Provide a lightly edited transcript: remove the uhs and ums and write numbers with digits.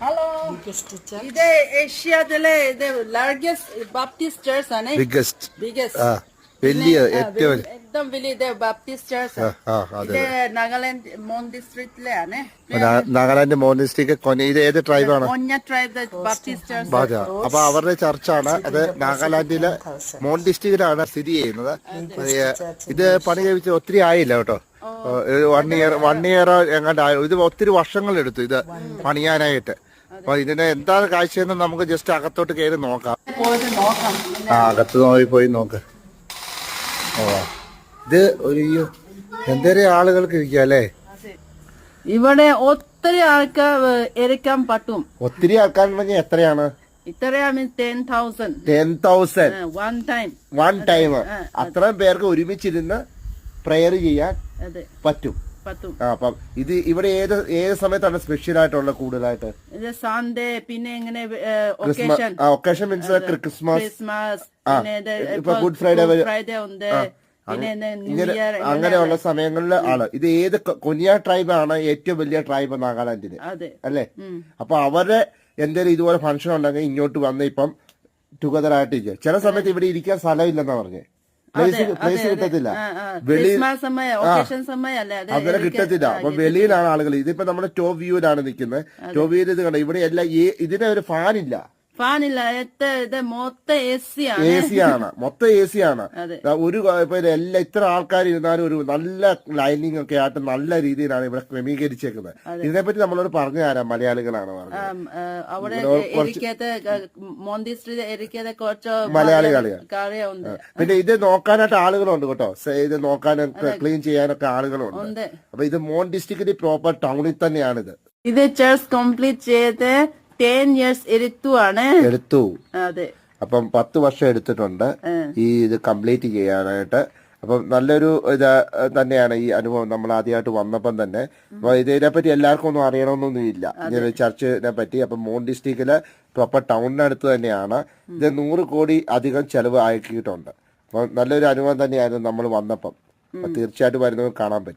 Hello. ഇത് ഏഷ്യയിലെ largest Baptist church ആണ്. Biggest. വലിയ ഏറ്റവും एकदम വലിയ Baptist church. ഇത് നാഗാലാൻഡ് മോൺ ഡിസ്ട്രിക്റ്റിലെ ആണ്. നാഗാലാൻഡ് മോൺ ഡിസ്ട്രിക്ട് ഇത് ഏത് ട്രൈബാണ്? കൊന്യ ട്രൈബ് ബാപ്റ്റിസ്റ്റ് ചർച്ച്. അപ്പൊ അവരുടെ ചർച്ചാണ് അത് നാഗാലാൻഡിലെ മോൺ ഡിസ്ട്രിക്റ്റിലാണ് സ്ഥിതി ചെയ്യുന്നത്. ഇത് പണി കഴിച്ച് ഒത്തിരി ആയില്ല കേട്ടോ. 1 year എങ്ങാണ്ട് ഇത് ഒത്തിരി വർഷങ്ങൾ എടുത്തു ഇത് പണിയാനായിട്ട്. അപ്പൊ ഇതിന് എന്താണ് കാഴ്ചയെന്ന് നമുക്ക് ജസ്റ്റ് അകത്തോട്ട് കയറി നോക്കാം. അകത്ത് പോയി നോക്ക്. ഇത് ഒരു എന്തേലും ആളുകൾക്ക് ഇരിക്കുക അല്ലേ? ഇവിടെ ഒത്തിരി ആൾക്കാർ ഇരിക്കാൻ പറ്റും. ഒത്തിരി ആൾക്കാർ പറഞ്ഞാൽ എത്രയാണ്? ഇത്രയാണ് 10,000. 10,000 വൺ ടൈം. അത്രയും പേർക്ക് ഒരുമിച്ചിരുന്ന് പ്രയർ ചെയ്യാൻ പറ്റും. അപ്പം ഇത് ഇവിടെ ഏത് സമയത്താണ് സ്പെഷ്യൽ ആയിട്ടുള്ള കൂടുതലായിട്ട്? സൺഡേ, പിന്നെ ഇങ്ങനെ ഒക്കേഷൻ മീൻസ് ക്രിസ്മസ്, ഇപ്പൊ ഗുഡ് ഫ്രൈഡേ ഉണ്ട്, അങ്ങനെയുള്ള സമയങ്ങളിൽ ആണ്. ഇത് ഏത് കൊന്യ ട്രൈബ് ആണ് ഏറ്റവും വലിയ ട്രൈബ് നാഗാലാൻഡിന് അല്ലേ? അപ്പൊ അവര് എന്തെങ്കിലും ഇതുപോലെ ഫംഗ്ഷൻ ഉണ്ടെങ്കിൽ ഇങ്ങോട്ട് വന്ന് ഇപ്പം ടുഗദർ ആയിട്ട് ചില സമയത്ത് ഇവിടെ ഇരിക്കാൻ സ്ഥലമില്ലെന്നാ പറഞ്ഞേ. പ്ലേസ് കിട്ടത്തില്ല, അങ്ങനെ കിട്ടത്തില്ല. അപ്പൊ വെളിയിലാണ് ആളുകൾ. ഇതിപ്പോ നമ്മുടെ ടോപ്പ് വ്യൂവിലാണ് നിൽക്കുന്നത്. ടോപ്പ് വ്യൂ ഇത് കണ്ട ഇവിടെ എല്ലാം ഇതിന് ഒരു ഫാനില്ല. മൊത്തം എ സി ആണ്. ഒരു എല്ലാം ഇത്ര ആൾക്കാർ ഇരുന്നാലും ഒരു നല്ല ലൈനിങ് ഒക്കെ ആയിട്ട് നല്ല രീതിയിലാണ് ഇവിടെ ക്രമീകരിച്ചേക്കുന്നത്. ഇതിനെപ്പറ്റി നമ്മളോട് പറഞ്ഞു തരാം. മലയാളികളാണ് മലയാളികളാണ്. പിന്നെ ഇത് നോക്കാനായിട്ട് ആളുകളുണ്ട് കേട്ടോ. ഇത് നോക്കാനൊക്കെ ക്ലീൻ ചെയ്യാനൊക്കെ ആളുകളുണ്ട്. അപ്പൊ ഇത് മോൺ ഡിസ്ട്രിക്റ്റിന്റെ പ്രോപ്പർ ടൗണിൽ തന്നെയാണിത്. ഇത് ചർച്ച് കംപ്ലീറ്റ് ചെയ്ത് 10 years എടുത്തു. അതെ. അപ്പം 10 വർഷം എടുത്തിട്ടുണ്ട് ഈ ഇത് കംപ്ലീറ്റ് ചെയ്യാനായിട്ട്. അപ്പം നല്ലൊരു ഇത് തന്നെയാണ് ഈ അനുഭവം. നമ്മൾ ആദ്യമായിട്ട് വന്നപ്പം തന്നെ. അപ്പൊ ഇതിനെപ്പറ്റി എല്ലാവർക്കും ഒന്നും അറിയണമെന്നൊന്നും ഇല്ല ഇങ്ങനെ ചർച്ചിനെ പറ്റി. അപ്പം മോൺ ഡിസ്ട്രിക്റ്റില് പ്രോപ്പർ ടൗണിനടുത്ത് തന്നെയാണ്. ഇത് 100 കോടി അധികം ചെലവ് ആക്കിയിട്ടുണ്ട്. അപ്പൊ നല്ലൊരു അനുഭവം തന്നെയായിരുന്നു നമ്മൾ വന്നപ്പം. തീർച്ചയായിട്ടും വരുന്നവർ കാണാൻ പറ്റും.